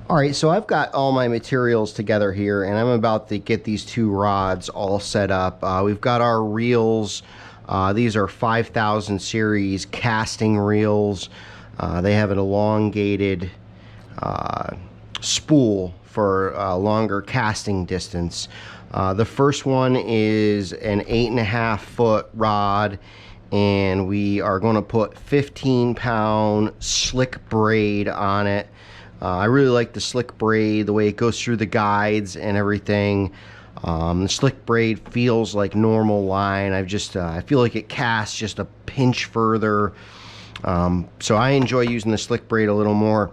All right, so I've got all my materials together here, and I'm about to get these two rods all set up. We've got our reels. These are 5000 series casting reels. They have an elongated spool for longer casting distance. The first one is an 8.5 foot rod, and we are going to put 15-pound slick braid on it. I really like the slick braid, the way it goes through the guides and everything. The slick braid feels like normal line. I feel like it casts just a pinch further. So I enjoy using the slick braid a little more.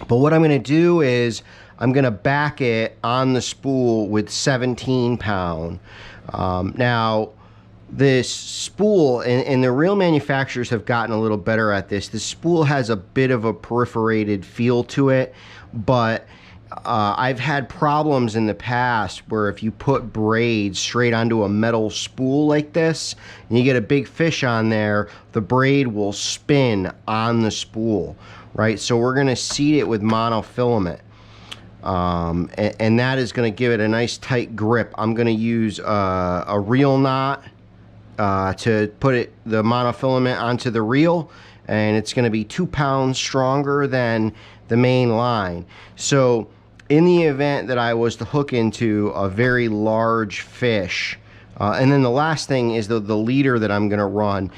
But what I'm going to do is I'm going to back it on the spool with 17-pound. Now, this spool, and the reel manufacturers have gotten a little better at this. The spool has a bit of a perforated feel to it, but I've had problems in the past where if you put braid straight onto a metal spool like this, and you get a big fish on there, the braid will spin on the spool, right? So we're going to seat it with monofilament. And that is going to give it a nice tight grip. I'm going to use a reel knot to put the monofilament onto the reel, and it's going to be 2 pounds stronger than the main line. So in the event that I was to hook into a very large fish, and then the last thing is the leader that I'm going to run.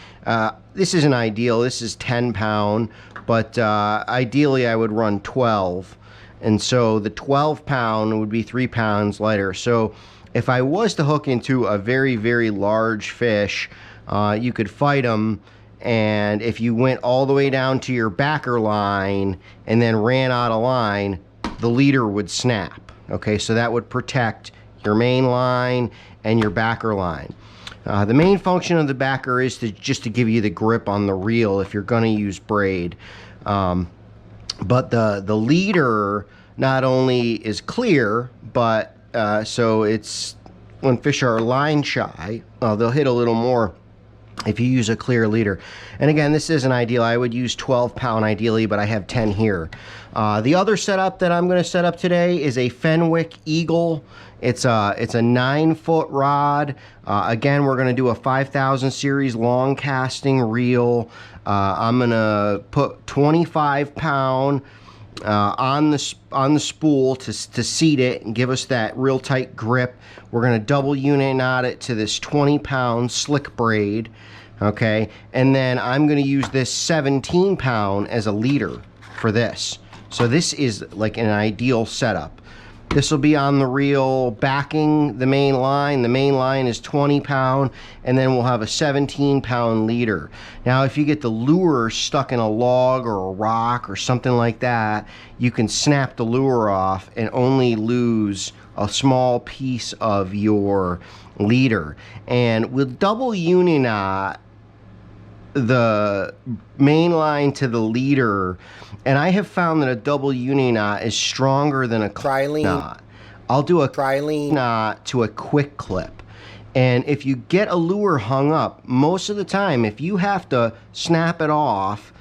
This isn't ideal. This is 10-pound, but ideally I would run 12. And so the 12-pound would be 3 pounds lighter. So if I was to hook into a very, very large fish, you could fight them, and if you went all the way down to your backer line and then ran out of line, the leader would snap. Okay, so that would protect your main line and your backer line. The main function of the backer is just to give you the grip on the reel if you're going to use braid. But the leader not only is clear, but so it's when fish are line shy, they'll hit a little more if you use a clear leader. And again, this isn't ideal. I would use 12-pound ideally, but I have 10 here. The other setup that I'm going to set up today is a Fenwick Eagle. It's a 9-foot rod. Again, we're going to do a 5000 series long casting reel. I'm going to put 25-pound on the spool to seat it and give us that real tight grip. We're going to double unit knot it to this 20-pound slick braid, okay? And then I'm going to use this 17-pound as a leader for this. So this is like an ideal setup. This will be on the reel backing the main line. The main line is 20-pound, and then we'll have a 17-pound leader. Now, if you get the lure stuck in a log or a rock or something like that, you can snap the lure off and only lose a small piece of your leader. And with double uni knot, the main line to the leader, and I have found that a double uni knot is stronger than a Trilene knot. I'll do a Trilene knot to a quick clip, and if you get a lure hung up, most of the time if you have to snap it off,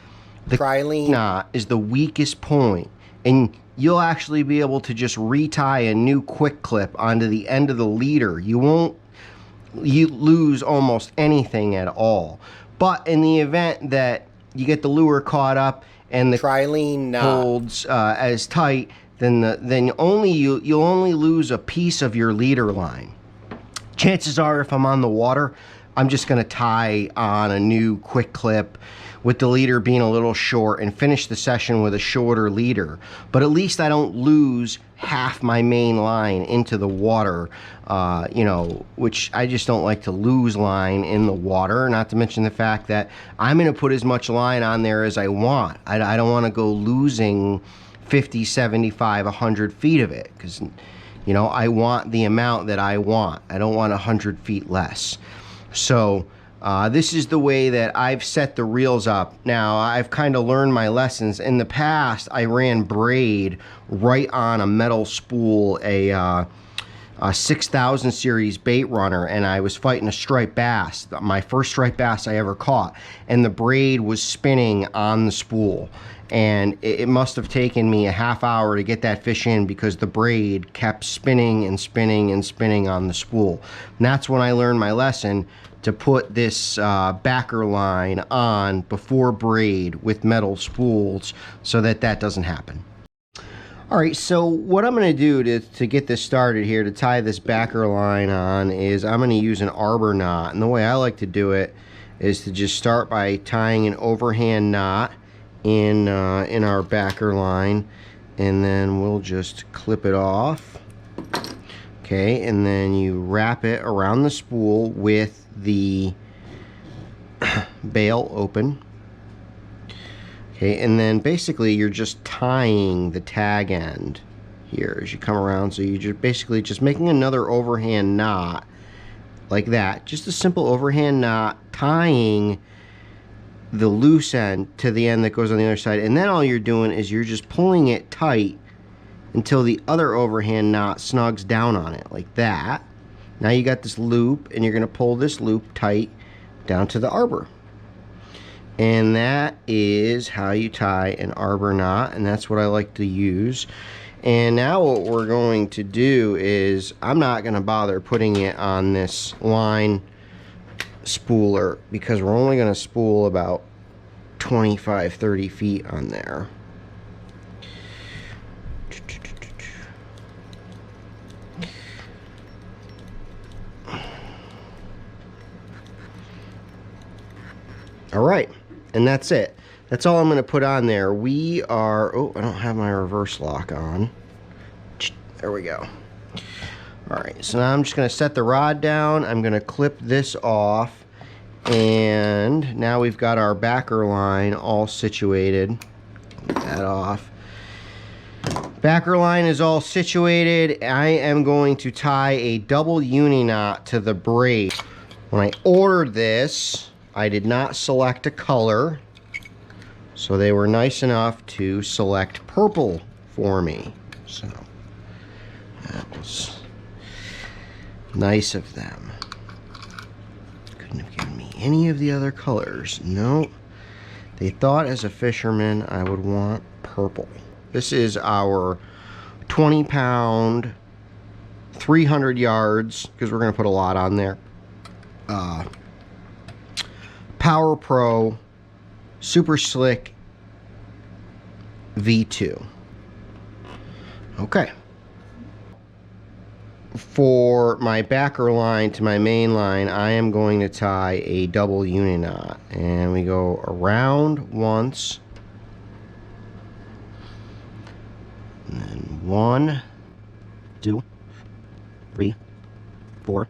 the Trilene knot is the weakest point, and you'll actually be able to just retie a new quick clip onto the end of the leader. You lose almost anything at all. But in the event that you get the lure caught up and the Trilene knot holds as tight, then you'll only lose a piece of your leader line. Chances are, if I'm on the water, I'm just going to tie on a new quick clip with the leader being a little short and finish the session with a shorter leader. But at least I don't lose half my main line into the water, which I just don't like to lose line in the water, not to mention the fact that I'm going to put as much line on there as I want. I don't want to go losing 50, 75, 100 feet of it, because I want the amount that I want. I don't want 100 feet less. So this is the way that I've set the reels up. Now, I've kind of learned my lessons. In the past, I ran braid right on a metal spool, a 6000 series bait runner, and I was fighting a striped bass, my first striped bass I ever caught, and the braid was spinning on the spool, and it must have taken me a half hour to get that fish in because the braid kept spinning and spinning and spinning on the spool. And that's when I learned my lesson to put this backer line on before braid with metal spools so that that doesn't happen. All right, so what I'm going to do to get this started here, to tie this backer line on, is I'm going to use an arbor knot. And the way I like to do it is to just start by tying an overhand knot in our backer line, and then we'll just clip it off. Okay, and then you wrap it around the spool with the bail open. Okay, and then basically you're just tying the tag end here as you come around. So you're just basically just making another overhand knot like that. Just a simple overhand knot, tying the loose end to the end that goes on the other side. And then all you're doing is you're just pulling it tight until the other overhand knot snugs down on it like that. Now you got this loop, and you're going to pull this loop tight down to the arbor. And that is how you tie an arbor knot, and that's what I like to use. And now what we're going to do is, I'm not going to bother putting it on this line spooler because we're only going to spool about 25-30 feet on there. All right. And that's it. That's all I'm going to put on there. We are... Oh, I don't have my reverse lock on. There we go. Alright, so now I'm just going to set the rod down. I'm going to clip this off. And now we've got our backer line all situated. Get that off. Backer line is all situated. I am going to tie a double uni knot to the braid. When I ordered this, I did not select a color, so they were nice enough to select purple for me. So that was nice of them. Couldn't have given me any of the other colors. No, they thought as a fisherman I would want purple. This is our 20-pound, 300 yards, because we're going to put a lot on there. Power Pro Super Slick V2. Okay. For my backer line to my main line, I am going to tie a double uni knot. And we go around once. And then 1, 2, 3, 4,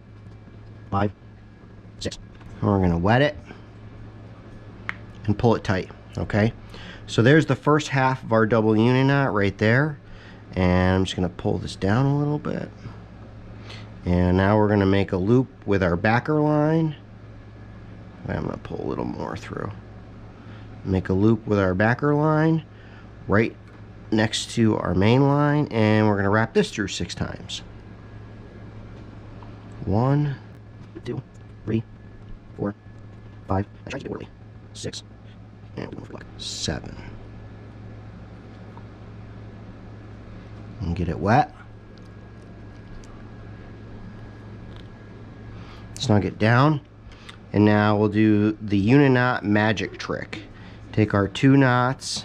5, 6. And we're going to wet it and pull it tight. Okay, so there's the first half of our double uni knot right there, and I'm just going to pull this down a little bit, and now we're going to make a loop with our backer line. I'm going to pull a little more through, make a loop with our backer line right next to our main line, and we're going to wrap this through 6 times. 1, 2, 3, 4, 5, I tried to do it early. 6, and 7. And get it wet. Snug it down. And now we'll do the uni knot magic trick. Take our 2 knots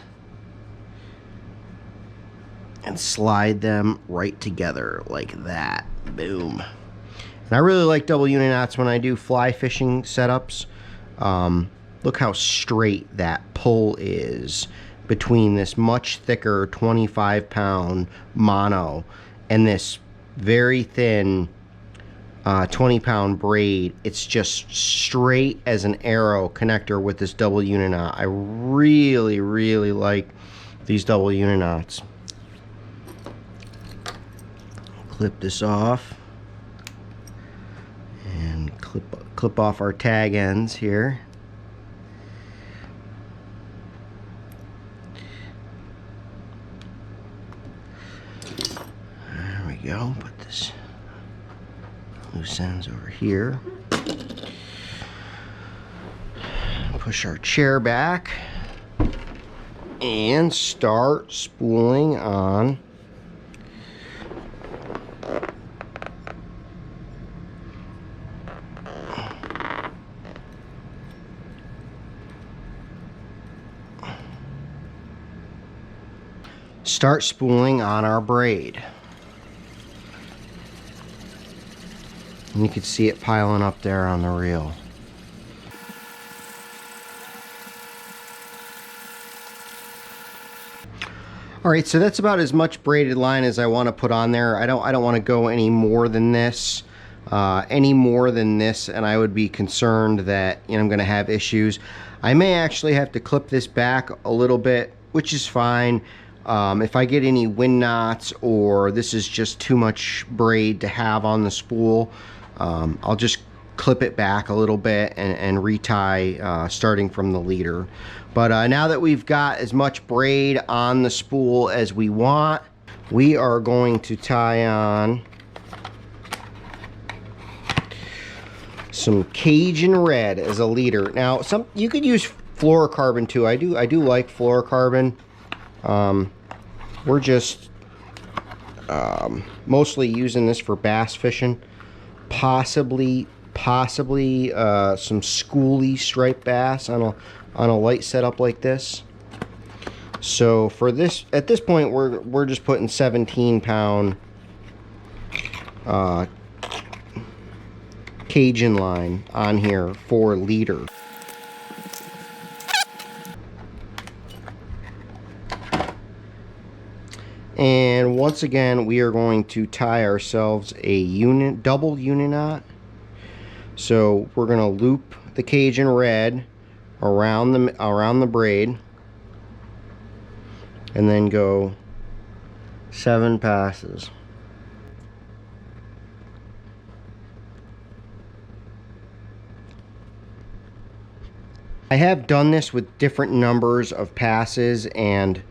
and slide them right together like that. Boom. And I really like double uni knots when I do fly fishing setups. Look how straight that pull is between this much thicker 25-pound mono and this very thin 20-pound braid. It's just straight as an arrow connector with this double uni knot. I really, really like these double uni knots. Clip this off and clip off our tag ends here. There we go. Put this loose ends over here. Push our chair back and start spooling on our braid. And you can see it piling up there on the reel. All right, so that's about as much braided line as I want to put on there. I don't want to go any more than this. And I would be concerned that, you know, I'm going to have issues. I may actually have to clip this back a little bit, which is fine. If I get any wind knots or this is just too much braid to have on the spool, I'll just clip it back a little bit and retie starting from the leader. But now that we've got as much braid on the spool as we want, we are going to tie on some Cajun red as a leader. Now, you could use fluorocarbon too. I do like fluorocarbon. We're just mostly using this for bass fishing, possibly some schoolie striped bass on a light setup like this. So for this, at this point, we're just putting 17-pound Cajun line on here for leader. And once again, we are going to tie ourselves a double uni knot. So we're going to loop the Cajun red around the braid, and then go 7 passes. I have done this with different numbers of passes, and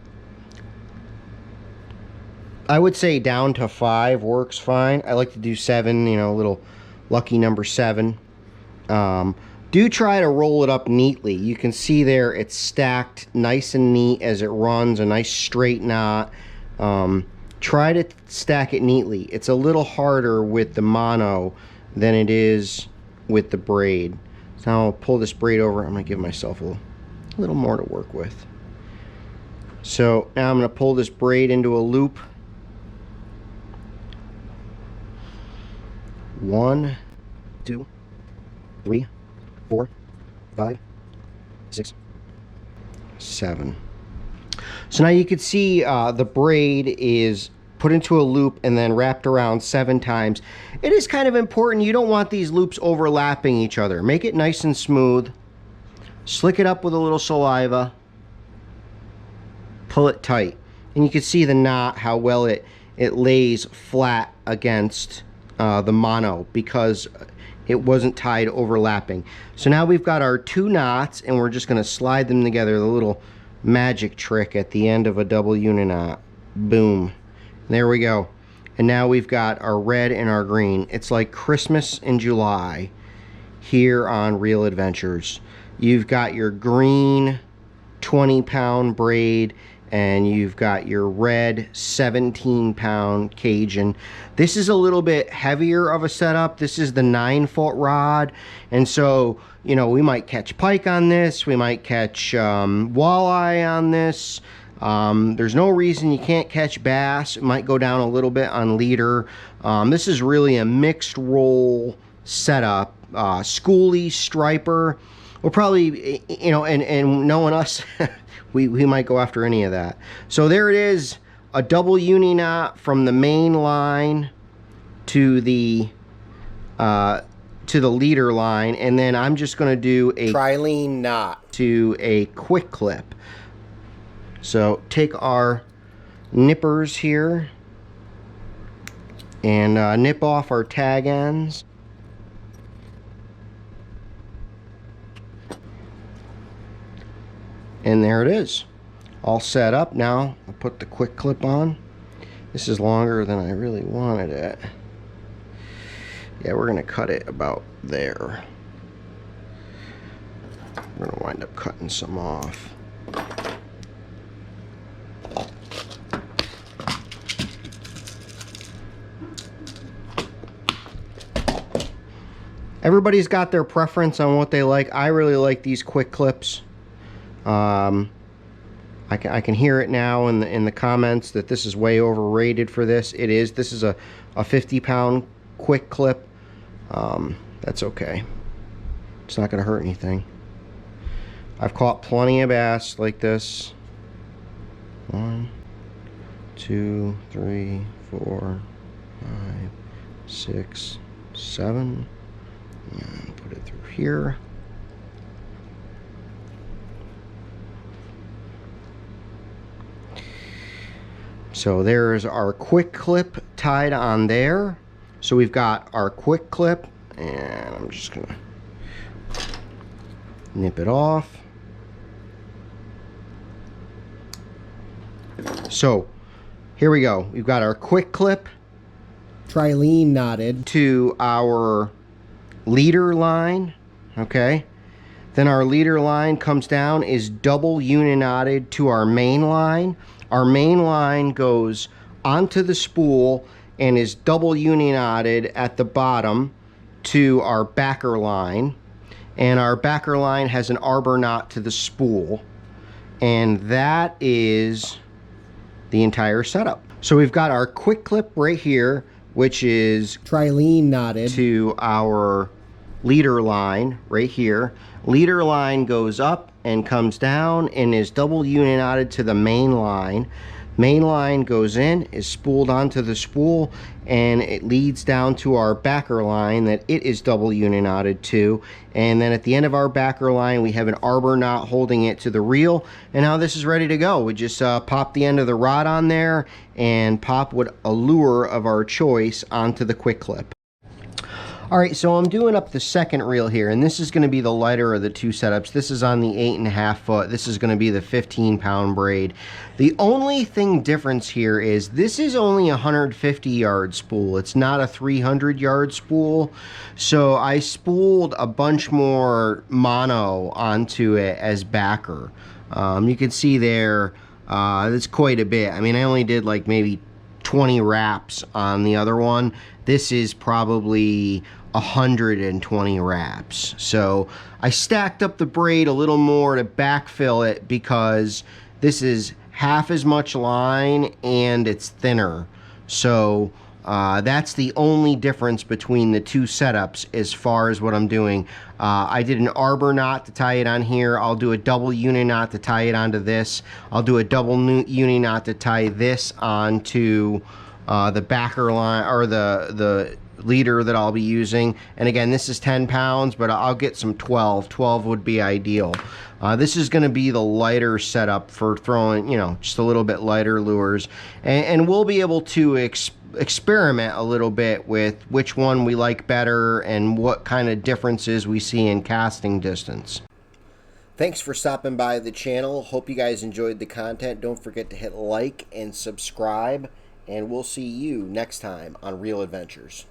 I would say down to 5 works fine. I like to do 7, you know, a little lucky number 7. Do try to roll it up neatly. You can see there it's stacked nice and neat as it runs, a nice straight knot. Try to stack it neatly. It's a little harder with the mono than it is with the braid. So now I'll pull this braid over. I'm going to give myself a little more to work with. So now I'm going to pull this braid into a loop. 1, 2, 3, 4, 5, 6, 7. So now you can see the braid is put into a loop and then wrapped around 7 times. It is kind of important. You don't want these loops overlapping each other. Make it nice and smooth. Slick it up with a little saliva. Pull it tight. And you can see the knot, how well it lays flat against the mono because it wasn't tied overlapping. So now we've got our 2 knots, and we're just going to slide them together, the little magic trick at the end of a double uni knot. Boom. There we go. And now we've got our red and our green. It's like Christmas in July here on Reel Adventures. You've got your green 20-pound braid, and you've got your red 17-pound Cajun. This is a little bit heavier of a setup. This is the 9-foot rod, and so, you know, we might catch pike on this. We might catch walleye on this. There's no reason you can't catch bass. It might go down a little bit on leader. This is really a mixed roll setup. Schoolie, striper. We'll probably, you know, and knowing us, we might go after any of that. So there it is, a double uni knot from the main line to the leader line, and then I'm just going to do a Trilene knot to a quick clip. So take our nippers here and nip off our tag ends. And there it is, all set up. Now I'll put the quick clip on. This is longer than I really wanted it. Yeah, we're gonna cut it about there. We're gonna wind up cutting some off. Everybody's got their preference on what they like. I really like these quick clips. I can hear it now in the comments that this is way overrated for this. It is. This is a 50-pound quick clip. That's okay. It's not going to hurt anything. I've caught plenty of bass like this. 1, 2, 3, 4, 5, 6, 7. And put it through here. So there's our quick clip tied on there. So we've got our quick clip, and I'm just gonna nip it off. So here we go. We've got our quick clip Trilene knotted to our leader line, okay? Then our leader line comes down, is double uni knotted to our main line. Our main line goes onto the spool and is double uni knotted at the bottom to our backer line. And our backer line has an arbor knot to the spool. And that is the entire setup. So we've got our quick clip right here, which is Trilene knotted to our leader line right here. Leader line goes up and comes down and is double uni knotted to the main line. Main line goes in, is spooled onto the spool, and it leads down to our backer line that it is double uni knotted to. And then at the end of our backer line, we have an arbor knot holding it to the reel. And now this is ready to go. We just pop the end of the rod on there and pop a lure of our choice onto the quick clip. All right, so I'm doing up the second reel here, and this is going to be the lighter of the two setups. This is on the 8.5 foot. This is going to be the 15-pound braid. The only thing difference here is this is only a 150-yard spool. It's not a 300-yard spool. So I spooled a bunch more mono onto it as backer. You can see there, that's quite a bit. I mean, I only did like maybe 20 wraps on the other one. This is probably 120 wraps. So I stacked up the braid a little more to backfill it because this is half as much line and it's thinner. So that's the only difference between the two setups as far as what I'm doing. I did an arbor knot to tie it on here. I'll do a double uni knot to tie it onto this. I'll do a double uni knot to tie this onto the backer line, or the leader that I'll be using. And again, this is 10 pounds, but I'll get some 12. 12 would be ideal. This is going to be the lighter setup for throwing, you know, just a little bit lighter lures. And we'll be able to experiment a little bit with which one we like better and what kind of differences we see in casting distance. Thanks for stopping by the channel. Hope you guys enjoyed the content. Don't forget to hit like and subscribe, and we'll see you next time on Reel Adventures.